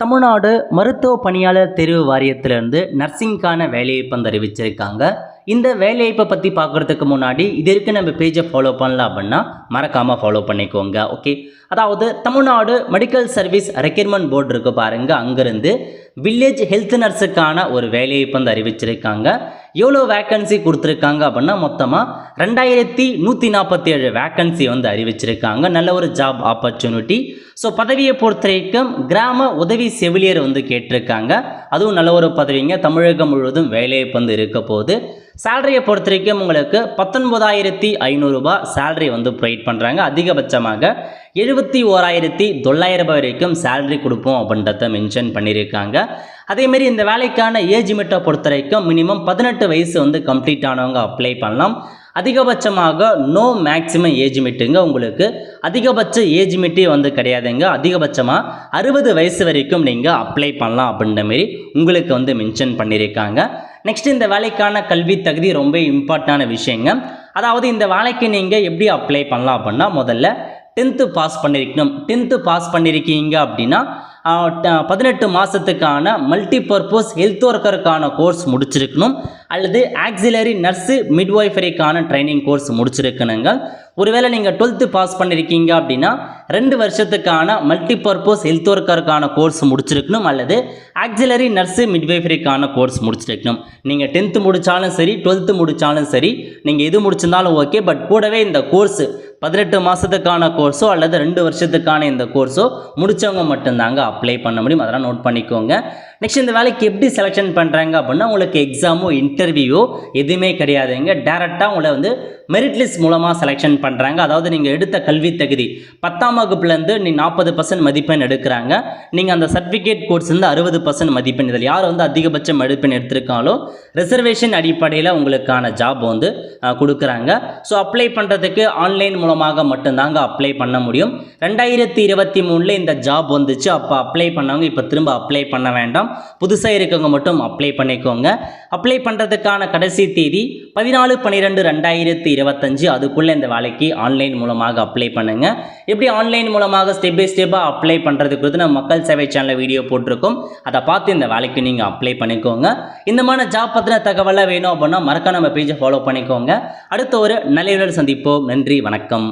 தமிழ்நாடு மருத்துவ பணியாளர் தேர்வு வாரியத்திலிருந்து நர்சிங்கான வேலைவாய்ப்பு வந்து அறிவிச்சிருக்காங்க. இந்த வேலைவாய்ப்பை பற்றி பார்க்குறதுக்கு முன்னாடி இது வரைக்கும் நம்ம பேஜை ஃபாலோ பண்ணல அப்படின்னா மறக்காமல் ஃபாலோ பண்ணிக்கோங்க. ஓகே, அதாவது Tamil Nadu medical service requirement board இருக்கு பாருங்க, அங்கேருந்து வில்லேஜ் ஹெல்த் நர்ஸுக்கான ஒரு வேலைவாய்ப்பு வந்து அறிவிச்சிருக்காங்க. எவ்வளோ வேக்கன்சி கொடுத்துருக்காங்க அப்படின்னா மொத்தமாக 2147 வேக்கன்சி வந்து அறிவிச்சிருக்காங்க. நல்ல ஒரு ஜாப் ஆப்பர்ச்சுனிட்டி. ஸோ பதவியை பொறுத்த வரைக்கும் கிராம உதவி செவிலியர் வந்து கேட்டிருக்காங்க. அதுவும் நல்ல ஒரு பதவிங்க. தமிழகம் முழுவதும் வேலைவாய்ப்பு வந்து இருக்க போகுது. சேலரியை பொறுத்த வரைக்கும் உங்களுக்கு 19,500 ரூபாய் சேலரி வந்து ப்ரொவைட் பண்ணுறாங்க. அதிகபட்சமாக 71,900 வரைக்கும் சேலரி கொடுப்போம் அப்படின்றத மென்ஷன் பண்ணியிருக்காங்க. அதேமாரி இந்த வேலைக்கான ஏஜ் லிமிட்டை பொறுத்த வரைக்கும் மினிமம் 18 வயசு வந்து கம்ப்ளீட் ஆனவங்க அப்ளை பண்ணலாம். அதிகபட்சமாக நோ மேக்ஸிமம் ஏஜ் லிமிட்டுங்க. உங்களுக்கு அதிகபட்ச ஏஜ் லிமிட்டே வந்து கிடையாதுங்க. அதிகபட்சமாக 60 வயசு வரைக்கும் நீங்கள் அப்ளை பண்ணலாம் அப்படின்ற மாரி உங்களுக்கு வந்து மென்ஷன் பண்ணியிருக்காங்க. நெக்ஸ்ட், இந்த வேலைக்கான கல்வி தகுதி ரொம்ப இம்பார்ட்டண்டான விஷயங்க. அதாவது இந்த வேலைக்கு நீங்கள் எப்படி அப்ளை பண்ணலாம் அப்படின்னா முதல்ல 10th பாஸ் பண்ணியிருக்கணும். 10th பாஸ் பண்ணியிருக்கீங்க அப்படின்னா 18 மாதத்துக்கான மல்டிபர்பஸ் ஹெல்த் ஒர்க்கருக்கான கோர்ஸ் முடிச்சிருக்கணும், அல்லது ஆக்சிலரி நர்ஸு மிட்வைஃபரிக்கான ட்ரைனிங் கோர்ஸ் முடிச்சிருக்கணுங்க. ஒருவேளை நீங்கள் 12th பாஸ் பண்ணியிருக்கீங்க அப்படின்னா 2 வருஷத்துக்கான மல்டிபர்பஸ் ஹெல்த் ஒர்க்கருக்கான கோர்ஸ் முடிச்சிருக்கணும், அல்லது ஆக்சிலரி நர்ஸு மிட்வைஃபரிக்கான கோர்ஸ் முடிச்சிருக்கணும். நீங்கள் 10th முடித்தாலும் சரி, 12th முடித்தாலும் சரி, நீங்கள் எது முடிச்சிருந்தாலும் ஓகே. பட் கூடவே இந்த கோர்ஸு 18 மாதத்துக்கான கோர்ஸோ அல்லது 2 வருஷத்துக்கான இந்த கோர்ஸோ முடித்தவங்க மட்டும்தாங்க அப்ளை பண்ண முடியும். அதெல்லாம் நோட் பண்ணிக்கோங்க. நெக்ஸ்ட், இந்த வேலைக்கு எப்படி செலெக்ஷன் பண்ணுறாங்க அப்படின்னா உங்களுக்கு எக்ஸாமோ இன்டர்வியூவோ எதுவுமே கிடையாதுங்க. டேரெக்டாக உங்களை வந்து மெரிட் லிஸ்ட் மூலமாக செலெக்ஷன் பண்ணுறாங்க. அதாவது நீங்கள் எடுத்த கல்வி தகுதி 10ஆம் வகுப்புலேருந்து நீ 40% மதிப்பெண் எடுக்கிறாங்க. நீங்கள் அந்த சர்டிஃபிகேட் கோர்ஸ் வந்து 60% மதிப்பெண். இதில் யார் வந்து அதிகபட்ச மதிப்பெண் எடுத்திருக்காங்களோ ரிசர்வேஷன் அடிப்படையில் உங்களுக்கான ஜாப் வந்து கொடுக்குறாங்க. ஸோ அப்ளை பண்ணுறதுக்கு ஆன்லைன் மூலமாக மட்டும்தாங்க அப்ளை பண்ண முடியும். 2023 இந்த ஜாப் வந்துச்சு. அப்போ அப்ளை பண்ணவங்க இப்போ திரும்ப அப்ளை பண்ண வேண்டாம். புதுசாக இருக்கவங்க மட்டும் அப்ளை பண்ணிக்கோங்க. அப்ளை பண்ணுறதுக்கான கடைசி தேதி 14/12/2025. அதுக்குள்ளே இந்த வேலைக்கு ஆன்லைன் மூலமாக அப்ளை பண்ணுங்கள். எப்படி ஆன்லைன் மூலமாக ஸ்டெப் பை ஸ்டெப்பாக அப்ளை பண்ணுறது குறித்து நம்ம மக்கள் சேவை சேனலில் வீடியோ போட்டிருக்கோம். அதை பார்த்து இந்த வேலைக்கு நீங்கள் அப்ளை பண்ணிக்கோங்க. இந்த மாதிரி ஜாப் பற்றின தகவலாக வேணும் அப்படின்னா மறக்காம நம்ம பேஜை ஃபாலோ பண்ணிக்கோங்க. அடுத்த ஒரு நல்ல சந்திப்போம். நன்றி, வணக்கம்.